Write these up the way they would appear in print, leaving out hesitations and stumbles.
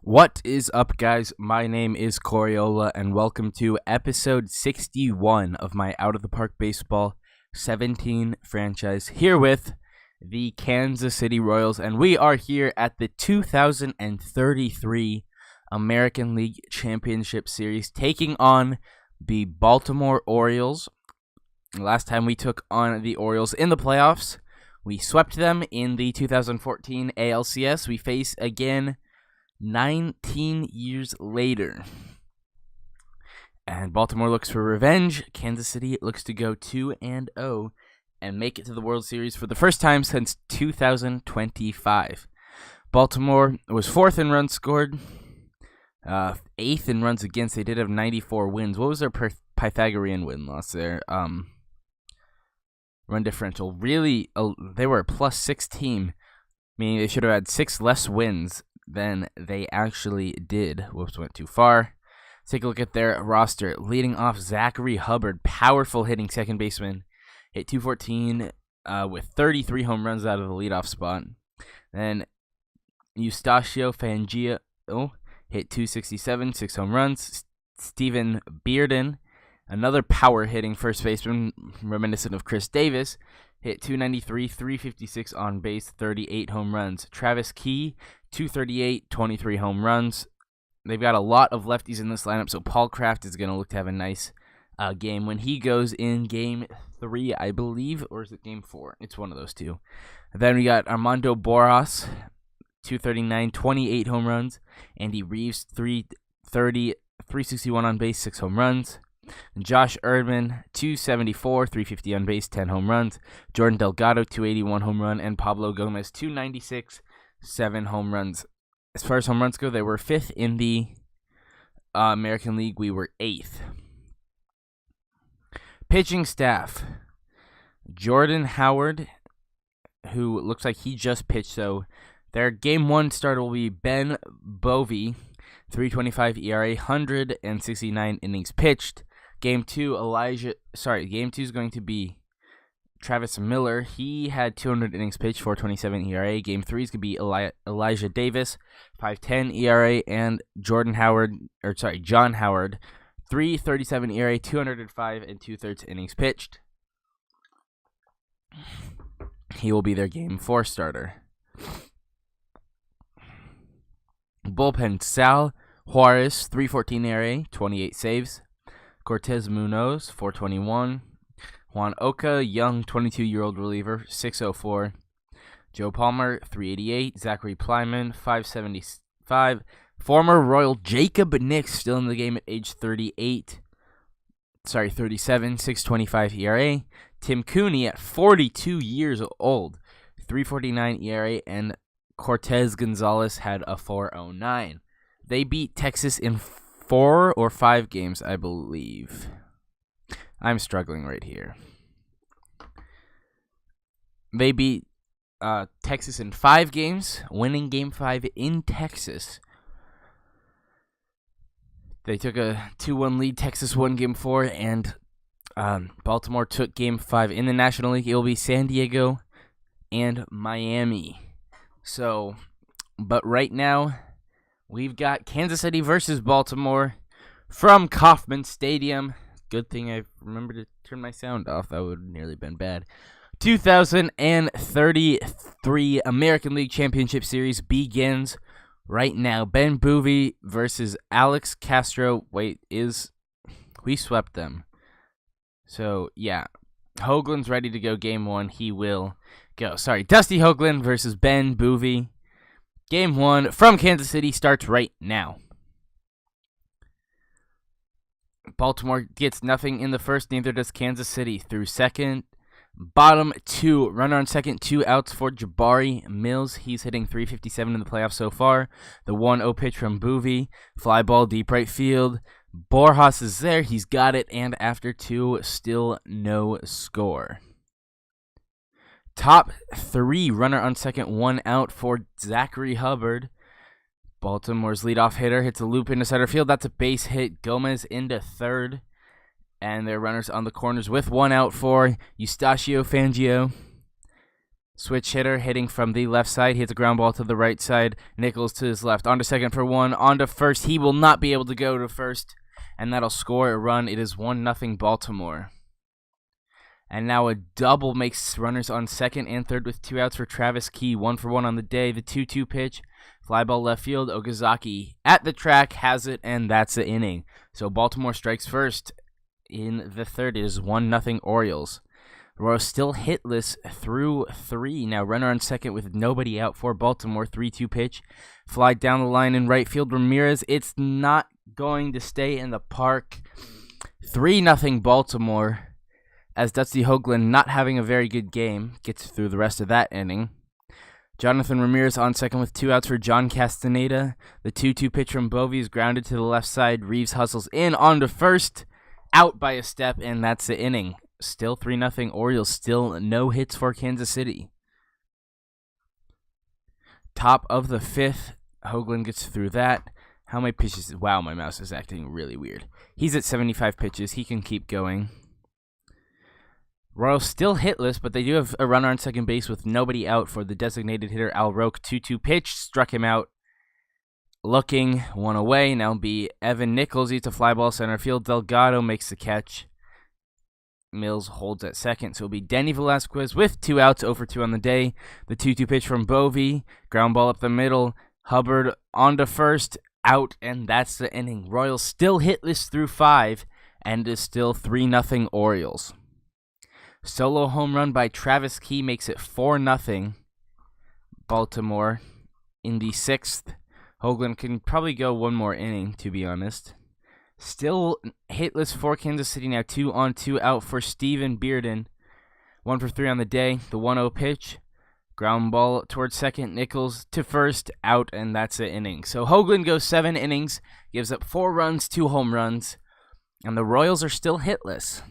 What is up, guys? My name is Coriola, and welcome to episode 61 of my Out of the Park Baseball 17 franchise, here with the Kansas City Royals, and we are here at the 2033 American League Championship Series, taking on the Baltimore Orioles. Last time we took on the Orioles in the playoffs, we swept them in the 2014 ALCS. We face again 19 years later. And Baltimore looks for revenge. Kansas City looks to go 2-0 and make it to the World Series for the first time since 2025. Baltimore was 4th in runs scored, 8th in runs against. They did have 94 wins. What was their Pythagorean win-loss there? Run differential. Really, they were a +6 team, meaning they should have had 6 less wins than they actually did. Whoops, went too far. Take a look at their roster. Leading off, Zachary Hubbard, powerful hitting second baseman, hit 214 with 33 home runs out of the leadoff spot. Then Eustacio Fangio hit 267, 6 home runs. Steven Bearden, another power hitting first baseman, reminiscent of Chris Davis, hit 293, 356 on base, 38 home runs. Travis Key, 238, 23 home runs. They've got a lot of lefties in this lineup, so Paul Kraft is going to look to have a nice game when he goes in Game 3, I believe, or is it Game 4? It's one of those two. And then we got Armando Boras, 239, 28 home runs. Andy Reeves, 330, 361 on base, 6 home runs. Josh Erdman, 274, 350 on base, 10 home runs. Jordan Delgado, 281 home run. And Pablo Gomez, 296, 7 home runs. As far as home runs go, they were 5th in the American League. We were 8th. Pitching staff. Jordan Howard, who looks like he just pitched, so their Game 1 starter will be Ben Bovee, 3.25 ERA, 169 innings pitched. Game 2 is going to be Travis Miller. He had 200 innings pitched, 4.27 ERA. Game 3 is going to be Elijah Davis, 5.10 ERA, and John Howard, 3.37 ERA, 205 and 2/3 innings pitched. He will be their Game 4 starter. Bullpen: Sal Juarez, 3.14 ERA, 28 saves. Cortez Munoz, 4.21. Juan Oka, young 22-year-old reliever, 6.04. Joe Palmer, 3.88. Zachary Plyman, 5.75. Former Royal Jacob Nix, still in the game at age 37, 6.25 ERA. Tim Cooney at 42 years old, 3.49 ERA, and Cortez Gonzalez had a 4.09. They beat Texas in 4 or 5 games, I believe. I'm struggling right here. They beat Texas in 5 games, winning Game 5 in Texas. They took a 2-1 lead. Texas won Game 4, and Baltimore took Game 5 in the National League. It will be San Diego and Miami. So, but right now, we've got Kansas City versus Baltimore from Kauffman Stadium. Good thing I remembered to turn my sound off. That would have nearly been bad. 2033 American League Championship Series begins right now. Ben Bovee versus Alex Castro. We swept them. So, yeah. Hoagland's ready to go Game 1. He will go. Dusty Hoagland versus Ben Bovee. Game 1 from Kansas City starts right now. Baltimore gets nothing in the first, neither does Kansas City. Through second, bottom 2, runner on second, 2 outs for Jabari Mills. He's hitting 357 in the playoffs so far. The 1-0 pitch from Bovee, fly ball deep right field. Borjas is there, he's got it, and after 2, still no score. Top 3, runner on second, 1 out for Zachary Hubbard. Baltimore's leadoff hitter hits a loop into center field. That's a base hit. Gomez into third. And their runners on the corners with 1 out for Eustacio Fangio. Switch hitter hitting from the left side. Hits a ground ball to the right side. Nichols to his left. On to second for one. On to first. He will not be able to go to first. And that'll score a run. It is 1-0 Baltimore. And now a double makes runners on second and third with 2 outs for Travis Key. 1 for 1 on the day. The 2-2 pitch. Fly ball left field. Okazaki at the track has it, and that's the inning. So Baltimore strikes first in the third. It is 1-0 Orioles. Royals still hitless through 3. Now runner on second with nobody out for Baltimore. 3-2 pitch. Fly down the line in right field. Ramirez. It's not going to stay in the park. 3-0 Baltimore. As Dusty Hoagland, not having a very good game, gets through the rest of that inning. Jonathan Ramirez on second with 2 outs for John Castaneda. The 2-2 pitch from Bovee is grounded to the left side. Reeves hustles in on to first. Out by a step, and that's the inning. Still 3-0 Orioles. Still no hits for Kansas City. Top of the 5th. Hoagland gets through that. How many pitches? Wow, my mouse is acting really weird. He's at 75 pitches. He can keep going. Royals still hitless, but they do have a runner on second base with nobody out for the designated hitter Al Roque. 2-2 pitch. Struck him out. Looking one away. Now be Evan Nichols. Eats a fly ball center field. Delgado makes the catch. Mills holds at second, so it'll be Denny Velasquez with 2 outs, 0 for 2 on the day. The 2-2 pitch from Bovee, ground ball up the middle. Hubbard on to first, out, and that's the inning. Royals still hitless through 5, and is still 3-0 Orioles. Solo home run by Travis Key makes it 4-0 Baltimore in the 6th. Hoagland can probably go one more inning, to be honest. Still hitless for Kansas City now. 2 on, 2 out for Steven Bearden. 1 for 3 on the day. The 1-0 pitch. Ground ball towards second. Nichols to first. Out, and that's the inning. So Hoagland goes 7 innings. Gives up 4 runs, 2 home runs. And the Royals are still hitless.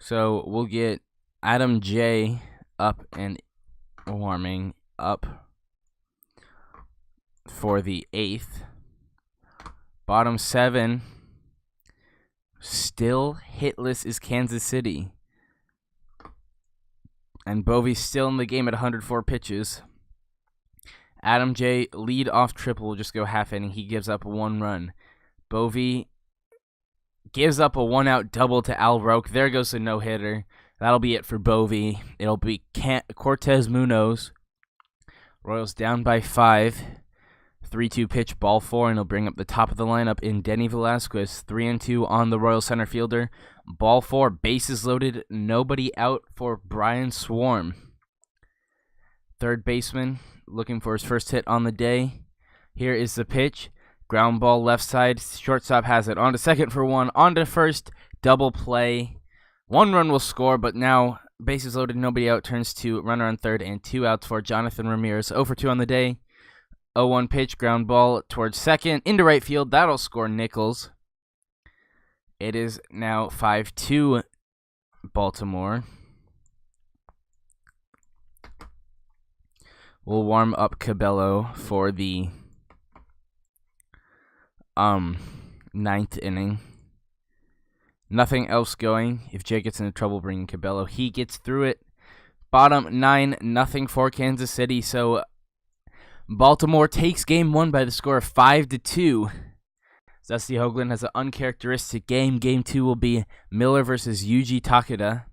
So we'll get Adam J. up and warming up for the 8th. Bottom 7, still hitless is Kansas City. And Bovee's still in the game at 104 pitches. Adam J. lead off triple will just go half inning. He gives up 1 run. Bovee gives up a 1-out double to Al Roque. There goes the no-hitter. That'll be it for Bovee. It'll be Cortez Munoz. Royals down by 5. 3-2 pitch, ball 4, and he'll bring up the top of the lineup in Denny Velasquez. 3-2 on the Royal center fielder. Ball 4, bases loaded, nobody out for Brian Swarm. Third baseman looking for his first hit on the day. Here is the pitch. Ground ball left side. Shortstop has it. On to second for 1. On to first. Double play. 1 run will score, but now bases loaded, nobody out. Turns to runner on third and 2 outs for Jonathan Ramirez. 0 for 2 on the day. 0-1 pitch, ground ball towards second, into right field. That'll score Nichols. It is now 5-2 Baltimore. We'll warm up Cabello for the 9th inning. Nothing else going. If Jay gets into trouble bringing Cabello, he gets through it. Bottom 9, nothing for Kansas City. So Baltimore takes game 1 by the score of 5-2. Dusty Hoagland has an uncharacteristic game. Game 2 will be Miller versus Yuji Takeda.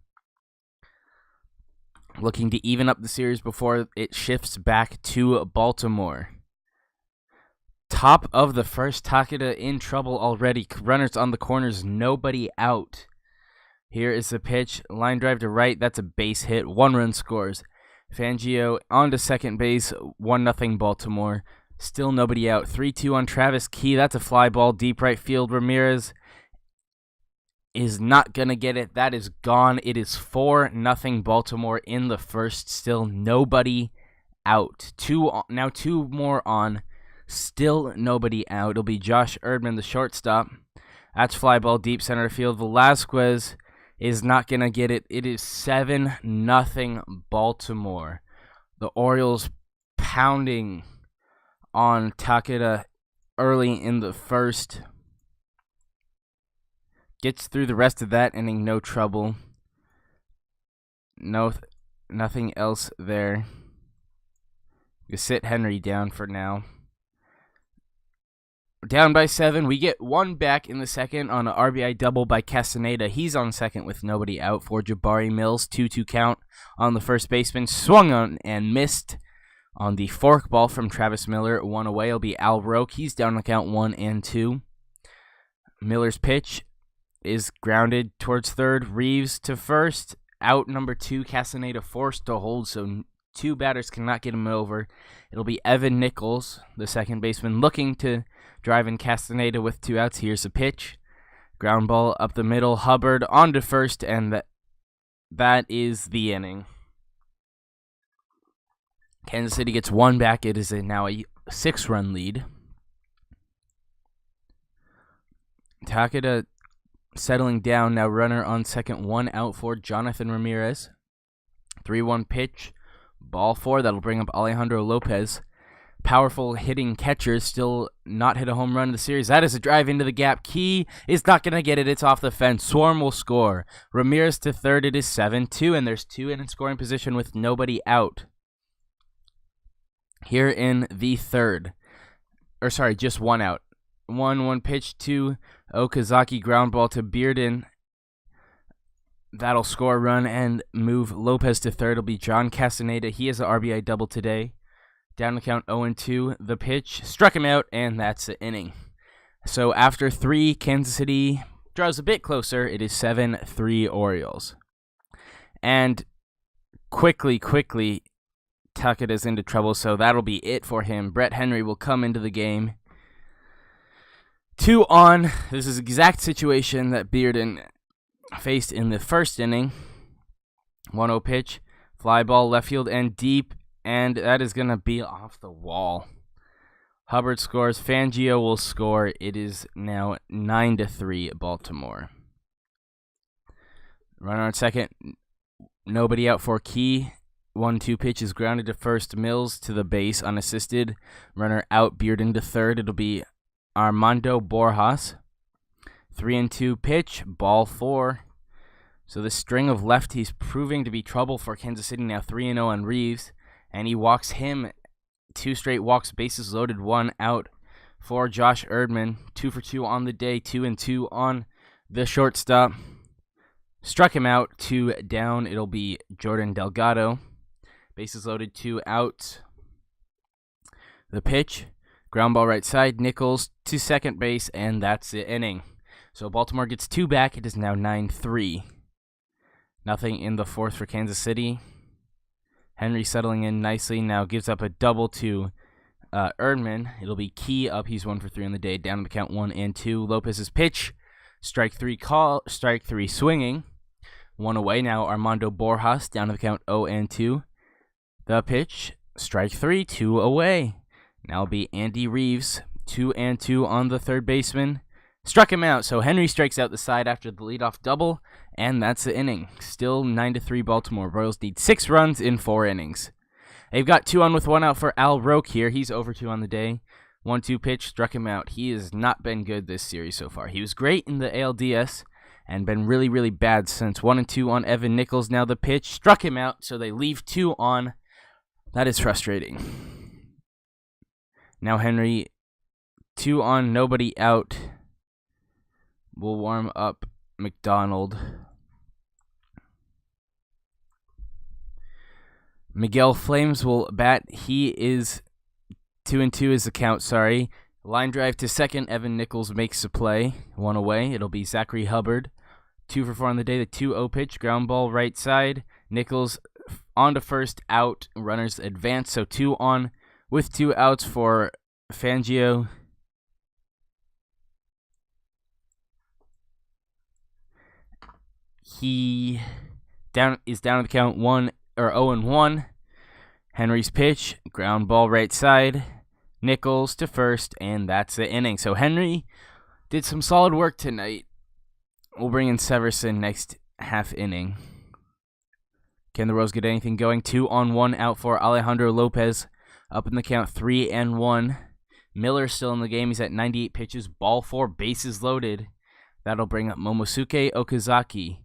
Looking to even up the series before it shifts back to Baltimore. Top of the first, Takeda in trouble already. Runners on the corners, nobody out. Here is the pitch. Line drive to right. That's a base hit. 1 run scores. Fangio on to second base. 1-0 Baltimore. Still nobody out. 3-2 on Travis Key. That's a fly ball. Deep right field. Ramirez is not going to get it. That is gone. It is 4-0 Baltimore in the first. Still nobody out. 2 more on. Still nobody out. It'll be Josh Erdman, the shortstop. That's fly ball deep center field. Velasquez is not going to get it. It is 7-0 Baltimore. The Orioles pounding on Takeda early in the first. Gets through the rest of that inning, no trouble. nothing else there. You sit Henry down for now. Down by 7. We get one back in the second on an RBI double by Castaneda. He's on second with nobody out for Jabari Mills. 2-2 count on the first baseman. Swung on and missed on the fork ball from Travis Miller. One away. It'll be Al Roque. He's down on count 1-2. Miller's pitch is grounded towards third. Reeves to first. Out number 2. Castaneda forced to hold, so 2 batters cannot get him over. It'll be Evan Nichols, the second baseman, looking to drive in Castaneda with 2 outs. Here's a pitch. Ground ball up the middle. Hubbard on to first, and that is the inning. Kansas City gets 1 back. It is now a 6-run lead. Takeda settling down now. Runner on second. 1 out for Jonathan Ramirez. 3-1 pitch. Ball 4. That'll bring up Alejandro Lopez. Powerful hitting catcher, still not hit a home run in the series. That is a drive into the gap. Key is not going to get it. It's off the fence. Swarm will score. Ramirez to third. It is 7-2, and there's 2 in scoring position with nobody out. Here in the third. Just 1 out. 1 pitch to Okazaki. Ground ball to Bearden. That'll score a run and move Lopez to third. It'll be John Castaneda. He has an RBI double today. Down to count 0-2. The pitch struck him out, and that's the inning. So after 3, Kansas City draws a bit closer. It is 7-3 Orioles. And quickly, Takeda's into trouble, so that'll be it for him. Brett Henry will come into the game. 2 on. This is the exact situation that Bearden faced in the first inning. 1-0 pitch. Fly ball left field and deep. And that is going to be off the wall. Hubbard scores. Fangio will score. It is now 9-3 Baltimore. Runner on second. Nobody out for Key. 1-2 pitch is grounded to first. Mills to the base unassisted. Runner out. Bearden to third. It'll be Armando Borjas. 3-2 pitch. Ball 4. So the string of lefties proving to be trouble for Kansas City now. 3-0 on Reeves. And he walks him. 2 straight walks, bases loaded, 1 out for Josh Erdman. 2 for 2 on the day, 2-2 on the shortstop. Struck him out, 2 down. It'll be Jordan Delgado. Bases loaded, 2 out. The pitch, ground ball right side. Nichols to second base, and that's the inning. So Baltimore gets 2 back. It is now 9-3. Nothing in the fourth for Kansas City. Henry settling in nicely. Now gives up a double to Erdman. It'll be Key up. He's 1 for 3 on the day. Down to the count 1-2. Lopez's pitch. Strike 3 call. Strike 3 swinging. 1 away. Now Armando Borjas. Down to the count 0-2. The pitch. Strike 3. 2 away. Now it'll be Andy Reeves. 2-2 on the third baseman. Struck him out. So Henry strikes out the side after the leadoff double. And that's the inning. Still 9-3 Baltimore. Royals need 6 runs in 4 innings. They've got 2 on with 1 out for Al Roque here. He's over 2 on the day. 1-2 pitch, struck him out. He has not been good this series so far. He was great in the ALDS and been really, really bad since. 1-2 on Evan Nichols. Now the pitch, struck him out, so they leave 2 on. That is frustrating. Now Henry, 2 on, nobody out. We'll warm up McDonald. Miguel Flames will bat. He is 2-2 is the count, sorry. Line drive to second. Evan Nichols makes a play. 1 away. It'll be Zachary Hubbard. 2 for 4 on the day. The 2-0 pitch. Ground ball right side. Nichols on to first, out. Runners advance. So 2 on with 2 outs for Fangio. He is down to the count 0-1. Henry's pitch, ground ball right side. Nichols to first, and that's the inning. So Henry did some solid work tonight. We'll bring in Severson next half inning. Can the Royals get anything going? 2-1 out for Alejandro Lopez. Up in the count 3-1. Miller still in the game. He's at 98 pitches. Ball 4, bases loaded. That'll bring up Momosuke Okazaki.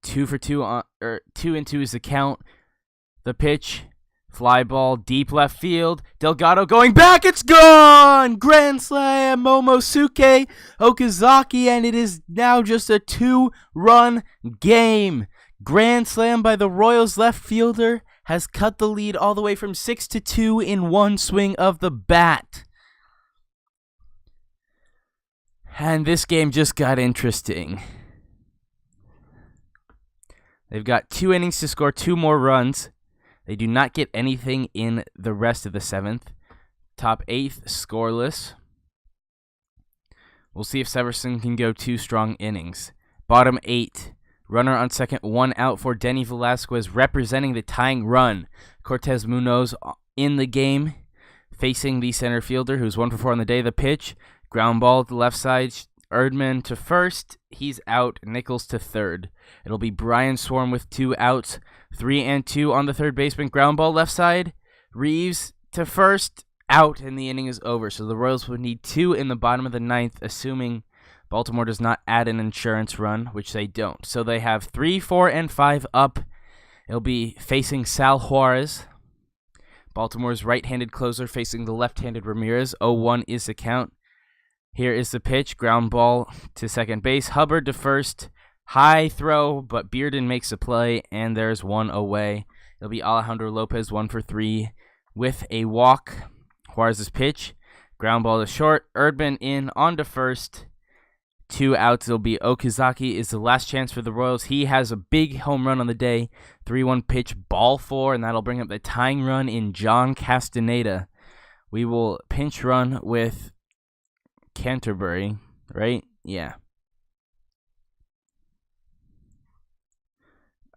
2 for 2 on, or 2-2 is the count. The pitch, fly ball, deep left field. Delgado going back, it's gone! Grand slam, Momosuke Okazaki, and it is now just a 2-run game. Grand slam by the Royals left fielder has cut the lead all the way from 6-2 in one swing of the bat. And this game just got interesting. They've got 2 innings to score 2 more runs. They do not get anything in the rest of the 7th. Top 8th, scoreless. We'll see if Severson can go 2 strong innings. Bottom 8, runner on second, 1 out for Denny Velasquez, representing the tying run. Cortez Munoz in the game, facing the center fielder, who's 1 for 4 on the day. The pitch, ground ball to the left side. Erdman to first. He's out. Nichols to third. It'll be Brian Swarm with 2 outs. 3-2 on the third baseman. Ground ball left side. Reeves to first. Out, and the inning is over. So the Royals would need 2 in the bottom of the 9th, assuming Baltimore does not add an insurance run, which they don't. So they have 3, 4, and 5 up. It'll be facing Sal Juarez. Baltimore's right-handed closer facing the left-handed Ramirez. 0-1 is the count. Here is the pitch. Ground ball to second base. Hubbard to first. High throw, but Bearden makes a play, and there's 1 away. It'll be Alejandro Lopez, 1 for 3, with a walk. Juarez's pitch. Ground ball to short. Erdman in on to first. 2 outs. It'll be Okazaki is the last chance for the Royals. He has a big home run on the day. 3-1 pitch, ball 4, and that'll bring up the tying run in John Castaneda. We will pinch run with Canterbury, right? Yeah.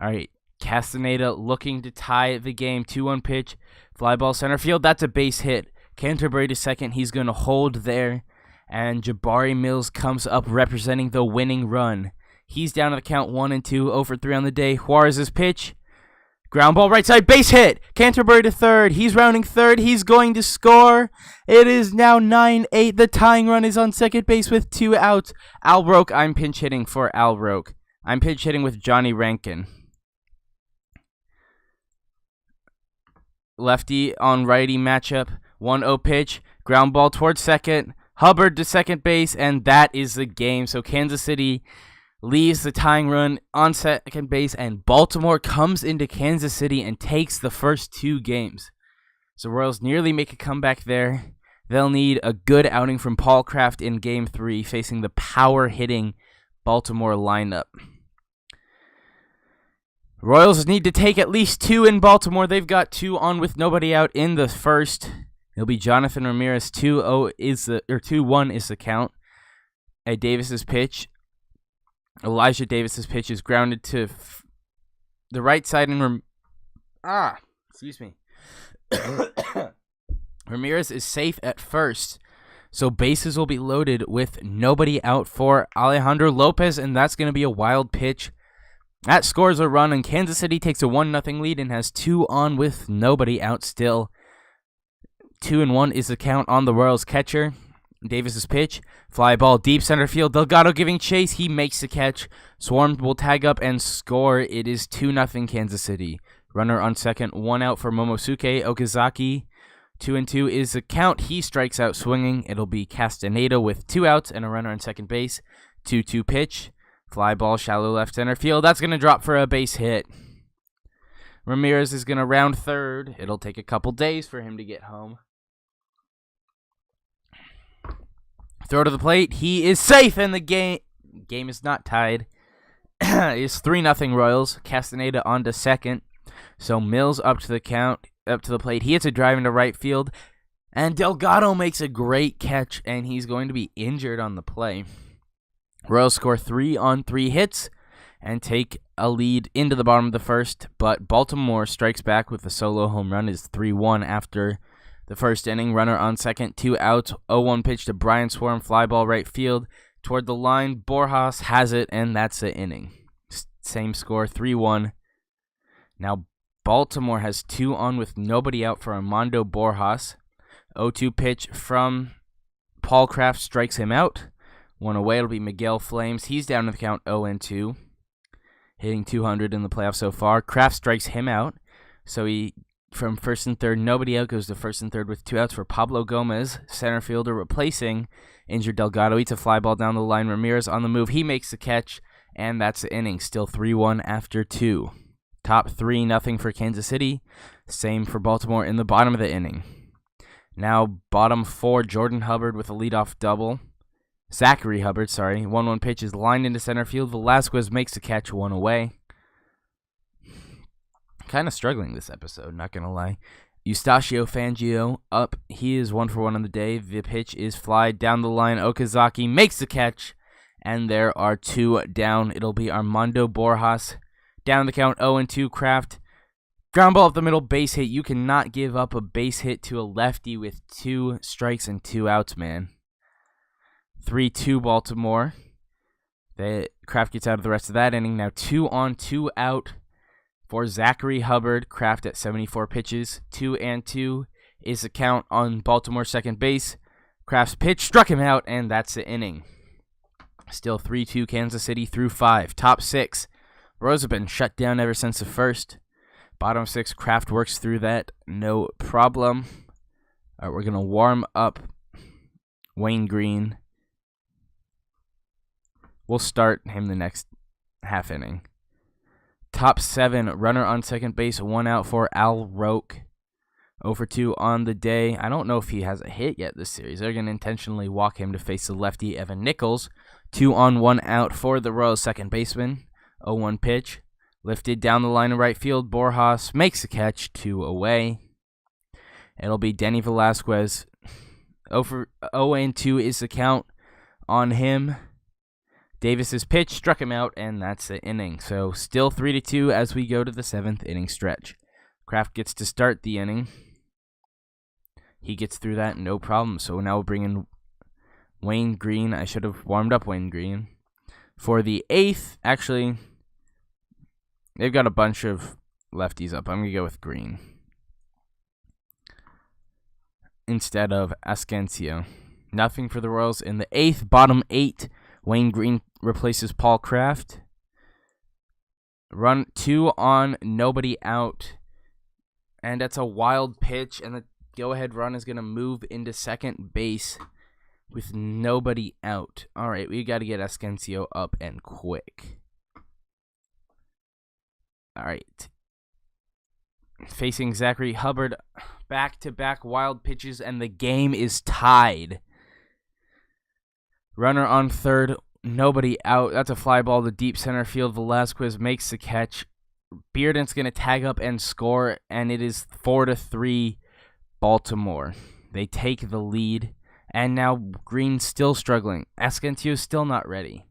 All right. Castaneda looking to tie the game. 2-1 pitch. Fly ball center field. That's a base hit. Canterbury to second. He's going to hold there. And Jabari Mills comes up representing the winning run. He's down to the count 1-2. 0 for 3 on the day. Juarez's pitch. Ground ball right side. Base hit. Canterbury to third. He's rounding third. He's going to score. It is now 9-8. The tying run is on second base with 2 outs. Al Roque. I'm pinch hitting for Al Roque. I'm pinch hitting with Johnny Rankin. Lefty on righty matchup. 1-0 pitch. Ground ball towards second. Hubbard to second base, and that is the game. So Kansas City leaves the tying run on second base, and Baltimore comes into Kansas City and takes the first 2 games. So Royals nearly make a comeback there. They'll need a good outing from Paul Kraft in Game 3, facing the power-hitting Baltimore lineup. Royals need to take at least 2 in Baltimore. They've got 2 on with nobody out in the first. It'll be Jonathan Ramirez. 2-1 is the count. Davis's pitch. Elijah Davis's pitch is grounded to the right side, and excuse me. Ramirez is safe at first, so bases will be loaded with nobody out for Alejandro Lopez, and that's going to be a wild pitch. That scores a run, and Kansas City takes a 1-0 lead and has 2 on with nobody out still. 2-1 is the count on the Royals catcher. Davis's pitch. Fly ball deep center field. Delgado giving chase. He makes the catch. Swarm will tag up and score. It is 2-0 Kansas City. Runner on second. 1 out for Momosuke Okazaki. 2-2 is the count. He strikes out swinging. It'll be Castaneda with 2 outs and a runner on second base. 2-2 pitch. Fly ball shallow left center field. That's going to drop for a base hit. Ramirez is going to round third. It'll take a couple days for him to get home. Throw to the plate. He is safe, and the game is not tied. It's 3-0 Royals. Castaneda on to second. So Mills up to the plate. He hits a drive into right field, and Delgado makes a great catch, and he's going to be injured on the play. Royals score 3 on 3 hits and take a lead into the bottom of the first, but Baltimore strikes back with a solo home run. Is 3-1 after the first inning. Runner on second, 2 outs. 0-1 pitch to Brian Swarm, fly ball right field toward the line. Borjas has it, and that's the inning. Same score, 3-1. Now Baltimore has 2 on with nobody out for Armando Borjas. 0-2 pitch from Paul Kraft strikes him out. 1 away. It'll be Miguel Flames. He's down to the count 0-2. hitting 200 in the playoffs so far. Kraft strikes him out, so he from first and third, nobody out, goes to first and third with 2 outs for Pablo Gomez, center fielder, replacing injured Delgado. Eats a fly ball down the line. Ramirez on the move. He makes the catch, and that's the inning. Still 3-1 after 2. Top 3-0 for Kansas City. Same for Baltimore in the bottom of the inning. Now bottom 4, Jordan Hubbard with a leadoff double. Zachary Hubbard, 1-1 pitch is lined into center field. Velasquez makes the catch, 1 away. Kind of struggling this episode, not going to lie. Eustacio Fangio up. He is 1 for 1 on the day. The pitch is fly down the line. Okazaki makes the catch, and there are 2 down. It'll be Armando Borjas. Down the count, 0-2. Kraft. Ground ball up the middle, base hit. You cannot give up a base hit to a lefty with 2 strikes and 2 outs, man. 3-2 Baltimore. Kraft gets out of the rest of that inning. Now 2 on, 2 out for Zachary Hubbard. Kraft at 74 pitches. 2-2 is the count on Baltimore second base. Kraft's pitch struck him out, and that's the inning. Still 3-2 Kansas City through 5. Top 6. Rose have been shut down ever since the first. Bottom 6, Kraft works through that. No problem. All right, we're going to warm up Wayne Green. We'll start him the next half inning. Top 7, runner on second base, 1 out for Al Roque. 0-2 on the day. I don't know if he has a hit yet this series. They're going to intentionally walk him to face the lefty, Evan Nichols. 2 on, 1 out for the Royals second baseman. 0-1 pitch. Lifted down the line of right field. Borjas makes the catch, 2 away. It'll be Denny Velasquez. 0-2 is the count on him. Davis's pitch struck him out, and that's the inning. So still 3-2 as we go to the 7th inning stretch. Kraft gets to start the inning. He gets through that, no problem. So now we'll bring in Wayne Green. I should have warmed up Wayne Green. For the 8th, actually, they've got a bunch of lefties up. I'm going to go with Green instead of Ascencio. Nothing for the Royals in the 8th. Bottom 8, Wayne Green replaces Paul Kraft. Run 2 on, nobody out. And that's a wild pitch, and the go-ahead run is going to move into second base with nobody out. All right, we got to get Ascencio up and quick. All right. Facing Zachary Hubbard, back-to-back wild pitches, and the game is tied. Runner on third, nobody out. That's a fly ball to deep center field. Velasquez makes the catch. Bearden's going to tag up and score, and it is 4-3 Baltimore. They take the lead, and now Green's still struggling. Ascensio's still not ready.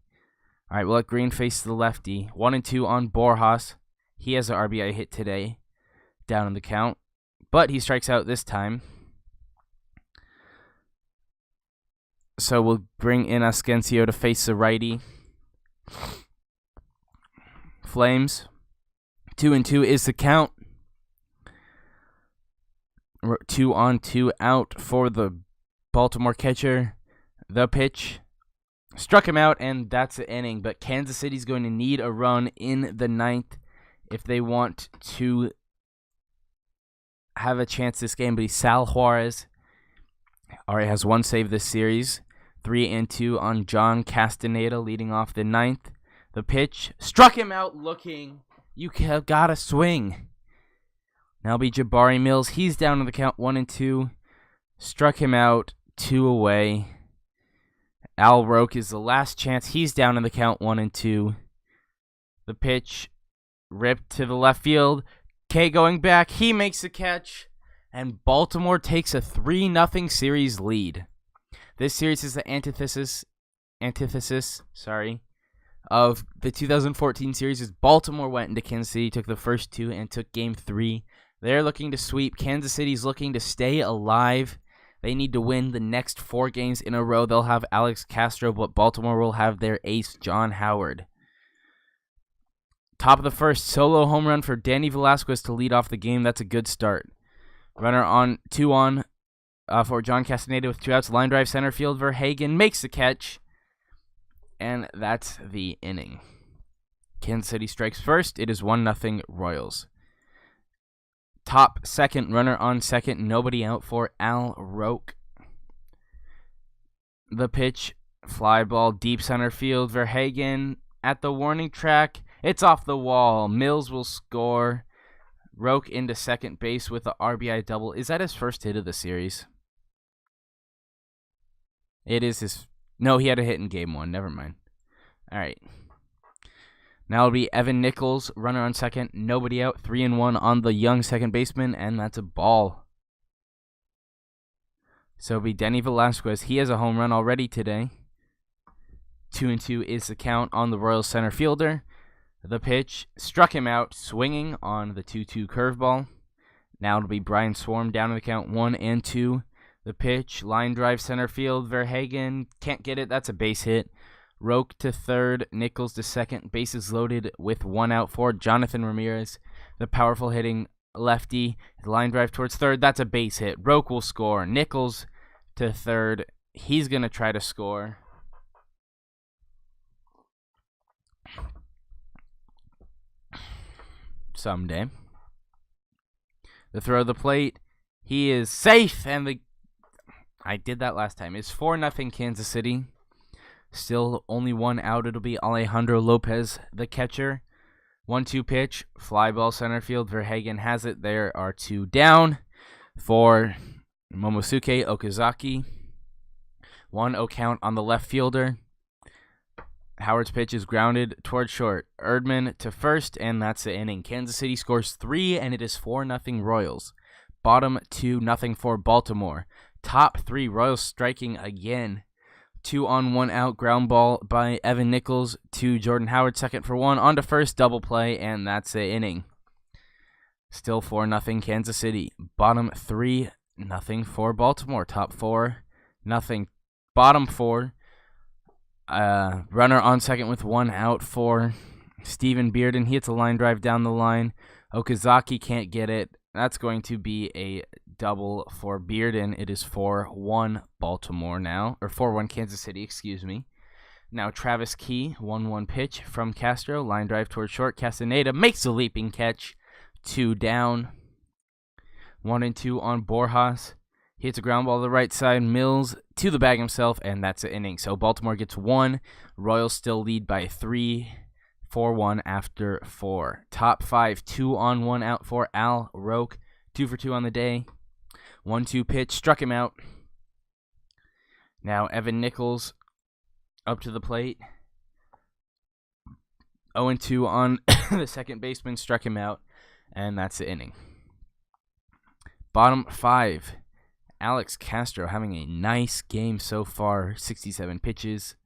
All right, we'll let Green face the lefty. 1-2 on Borjas. He has an RBI hit today, down in the count, but he strikes out this time. So we'll bring in Ascencio to face the righty. Flames. 2-2 is the count. 2 on, 2 out for the Baltimore catcher. The pitch struck him out, and that's the inning. But Kansas City's going to need a run in the 9th if they want to have a chance this game. But Sal Juarez already has 1 save this series. 3-2 on John Castaneda leading off the 9th. The pitch struck him out looking. You got to swing. Now be Jabari Mills. He's down on the count, 1-2. Struck him out, 2 away. Al Roque is the last chance. He's down in the count, 1-2. The pitch ripped to the left field. K going back. He makes the catch. And Baltimore takes a 3-0 series lead. This series is the antithesis of the 2014 series. As Baltimore went into Kansas City, took the first 2, and took Game 3. They're looking to sweep. Kansas City's looking to stay alive. They need to win the next 4 games in a row. They'll have Alex Castro, but Baltimore will have their ace, John Howard. Top of the first, solo home run for Danny Velasquez to lead off the game. That's a good start. Runner on 2 on for John Castaneda with 2 outs. Line drive center field. Verhagen makes the catch. And that's the inning. Kansas City strikes first. It is 1-0 Royals. Top second, runner on second, nobody out for Al Roque. The pitch, fly ball, deep center field. Verhagen at the warning track. It's off the wall. Mills will score. Roque into second base with the RBI double. Is that his first hit of the series? It is his. No, he had a hit in game 1. Never mind. All right. Now it'll be Evan Nichols, runner on second, nobody out, 3-1 on the young second baseman, and that's a ball. So it'll be Denny Velasquez. He has a home run already today. 2-2 is the count on the Royals center fielder. The pitch struck him out, swinging on the 2-2 curveball. Now it'll be Brian Swarm down in the count 1-2. The pitch, line drive center field. Verhagen can't get it. That's a base hit. Roque to third, Nichols to second. Bases loaded with 1 out for Jonathan Ramirez, the powerful hitting lefty. Line drive towards third. That's a base hit. Roque will score. Nichols to third. He's going to try to score. Someday. The throw of the plate. He is safe, and I did that last time. It's 4-0 Kansas City. Still only 1 out. It'll be Alejandro Lopez, the catcher. 1-2 pitch. Fly ball center field. Verhagen has it. There are 2 down for Momosuke Okazaki. 1-0 count on the left fielder. Howard's pitch is grounded towards short. Erdman to first, and that's the inning. Kansas City scores 3, and it is 4-0 Royals. Bottom 2-0 for Baltimore. Top 3 Royals striking again. 2 on 1 out, ground ball by Evan Nichols to Jordan Howard, second for 1, on to first, double play, and that's the inning. Still 4-0 Kansas City. Bottom 3-0 for Baltimore. Top 4-0. Bottom 4. Runner on second with 1 out for Steven Bearden. He hits a line drive down the line. Okazaki can't get it. That's going to be a double for Bearden. It is 4-1 Baltimore now, or 4-1 Kansas City, excuse me. Now Travis Key, 1-1 pitch from Castro, line drive towards short. Castaneda makes a leaping catch, 2 down. 1-2 on Borjas. He hits a ground ball to the right side. Mills to the bag himself, and that's the inning. So Baltimore gets 1. Royals still lead by 3. 4-1 after 4. Top 5, 2 on 1 out for Al Roque. 2 for 2 on the day. 1-2 pitch, struck him out. Now Evan Nichols up to the plate. 0-2 on the second baseman, struck him out, and that's the inning. Bottom 5, Alex Castro having a nice game so far. 67 pitches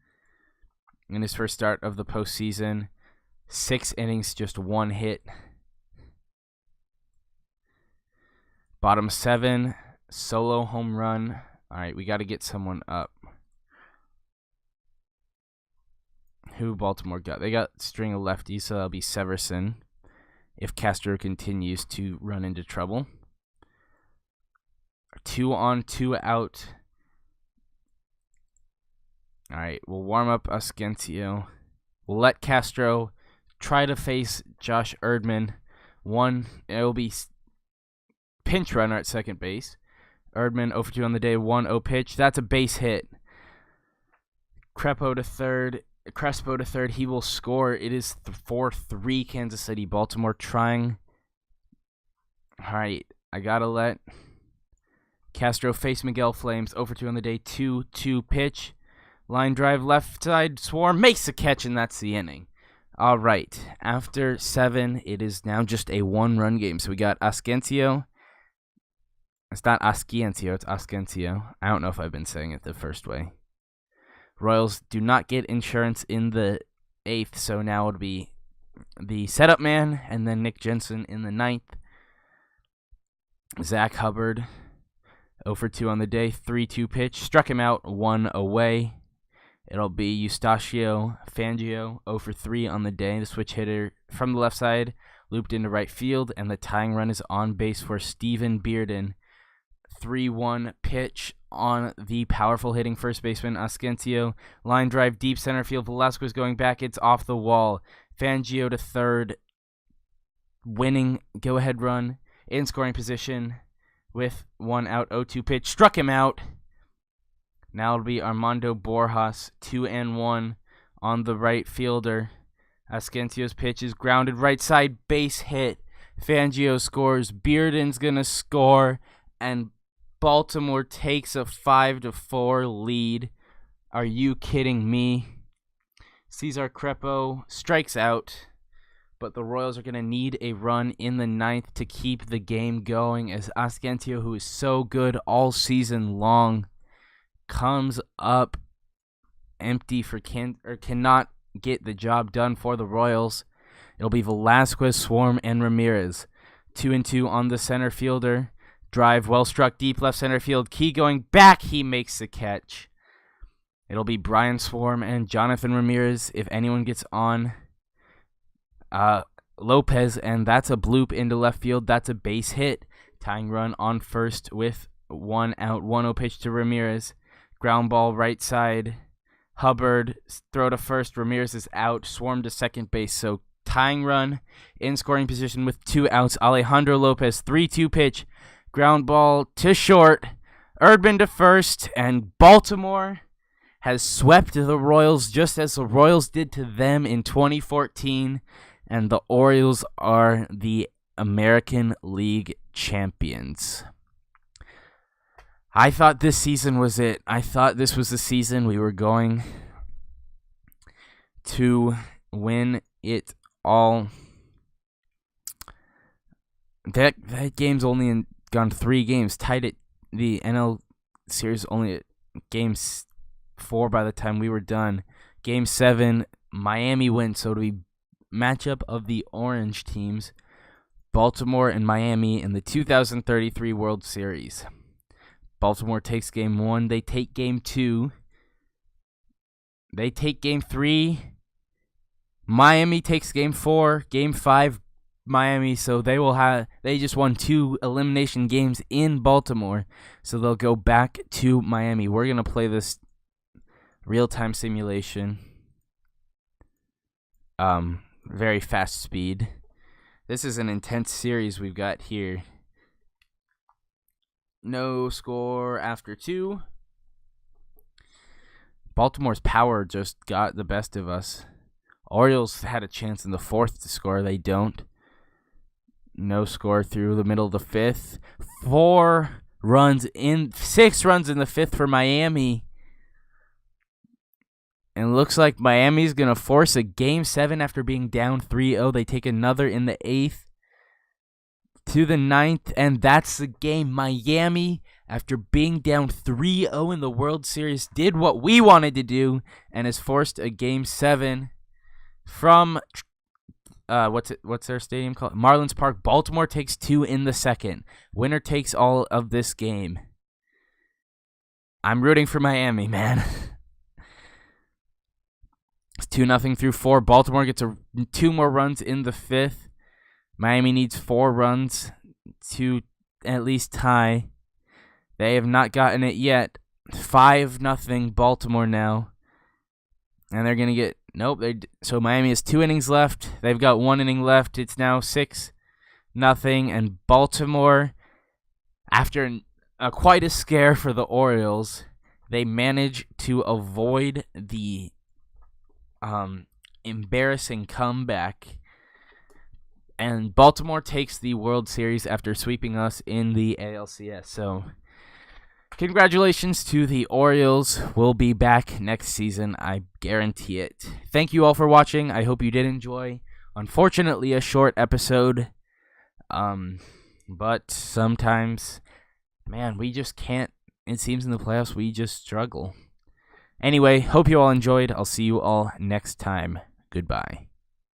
in his first start of the postseason. 6 innings, just 1 hit. Bottom 7, solo home run. All right, we got to get someone up. Who Baltimore got? They got string of lefties, so that'll be Severson if Castro continues to run into trouble. 2 on, 2 out. All right, we'll warm up Ascencio. We'll let Castro try to face Josh Erdman. It'll be pinch runner at second base. Erdman 0 for 2 on the day, 1-0 pitch. That's a base hit. Crespo to third. He will score. It is 4-3 Kansas City. Baltimore trying. All right, I got to let Castro face Miguel Flames. 0 for 2 on the day, 2-2 pitch. Line drive left side. Swarm makes a catch, and that's the inning. All right, after 7, it is now just a 1-run game. So we got Ascencio. It's not Asciencio, it's Ascencio. I don't know if I've been saying it the first way. Royals do not get insurance in the 8th, so now it'll be the setup man and then Nick Jensen in the 9th. Zach Hubbard, 0 for 2 on the day, 3-2 pitch. Struck him out, 1 away. It'll be Eustacio Fangio, 0 for 3 on the day. The switch hitter from the left side, looped into right field, and the tying run is on base for Steven Bearden. 3-1 pitch on the powerful hitting first baseman Ascencio. Line drive deep center field. Velasquez going back. It's off the wall. Fangio to third, winning go-ahead run in scoring position with 1 out, 0-2 pitch. Struck him out. Now it'll be Armando Borjas, 2-1 on the right fielder. Ascensio's pitch is grounded right side, base hit. Fangio scores. Bearden's going to score, and Baltimore takes a 5-4 lead. Are you kidding me? Cesar Crepo strikes out, but the Royals are going to need a run in the ninth to keep the game going, as Ascencio, who is so good all season long, comes up empty for cannot get the job done for the Royals. It'll be Velasquez, Swarm, and Ramirez. 2-2 on the center fielder. Drive well struck deep left center field. Key going back. He makes the catch. It'll be Brian Swarm and Jonathan Ramirez if anyone gets on Lopez, and that's a bloop into left field. That's a base hit. Tying run on first with 1 out, 1-0 pitch to Ramirez. Ground ball right side. Hubbard, throw to first. Ramirez is out. Swarm to second base. So tying run in scoring position with 2 outs. Alejandro Lopez, 3-2 pitch. Ground ball to short. Erdman to first. And Baltimore has swept the Royals just as the Royals did to them in 2014. And the Orioles are the American League champions. I thought this season was it. I thought this was the season we were going to win it all. That game's only gone 3 games. Tied it, the NL series only at game 4 by the time we were done. Game 7, Miami wins, so it'll be matchup of the orange teams, Baltimore and Miami in the 2033 World Series. Baltimore takes game 1. They take game 2. They take game 3. Miami takes game 4. Game 5, Miami. So they just won 2 elimination games in Baltimore. So they'll go back to Miami. We're going to play this real-time simulation. Very fast speed. This is an intense series we've got here. No score after 2. Baltimore's power just got the best of us. Orioles had a chance in the 4th to score. They don't. No score through the middle of the 5th. 6 runs in the 5th for Miami. And it looks like Miami's going to force a Game 7 after being down 3-0. They take another in the 8th to the 9th, and that's the game. Miami, after being down 3-0 in the World Series, did what we wanted to do and has forced a Game 7 from, what's their stadium called? Marlins Park. Baltimore takes 2 in the 2nd. Winner takes all of this game. I'm rooting for Miami, man. It's 2-0 through 4. Baltimore gets 2 more runs in the 5th. Miami needs 4 runs to at least tie. They have not gotten it yet. 5-0 Baltimore now. And they're going to get... Nope. So Miami has 2 innings left. They've got 1 inning left. It's now 6-0. And Baltimore, after quite a scare for the Orioles, they manage to avoid the embarrassing comeback. And Baltimore takes the World Series after sweeping us in the ALCS. So, congratulations to the Orioles. We'll be back next season. I guarantee it. Thank you all for watching. I hope you did enjoy. Unfortunately, a short episode. But sometimes, man, we just can't. It seems in the playoffs we just struggle. Anyway, hope you all enjoyed. I'll see you all next time. Goodbye.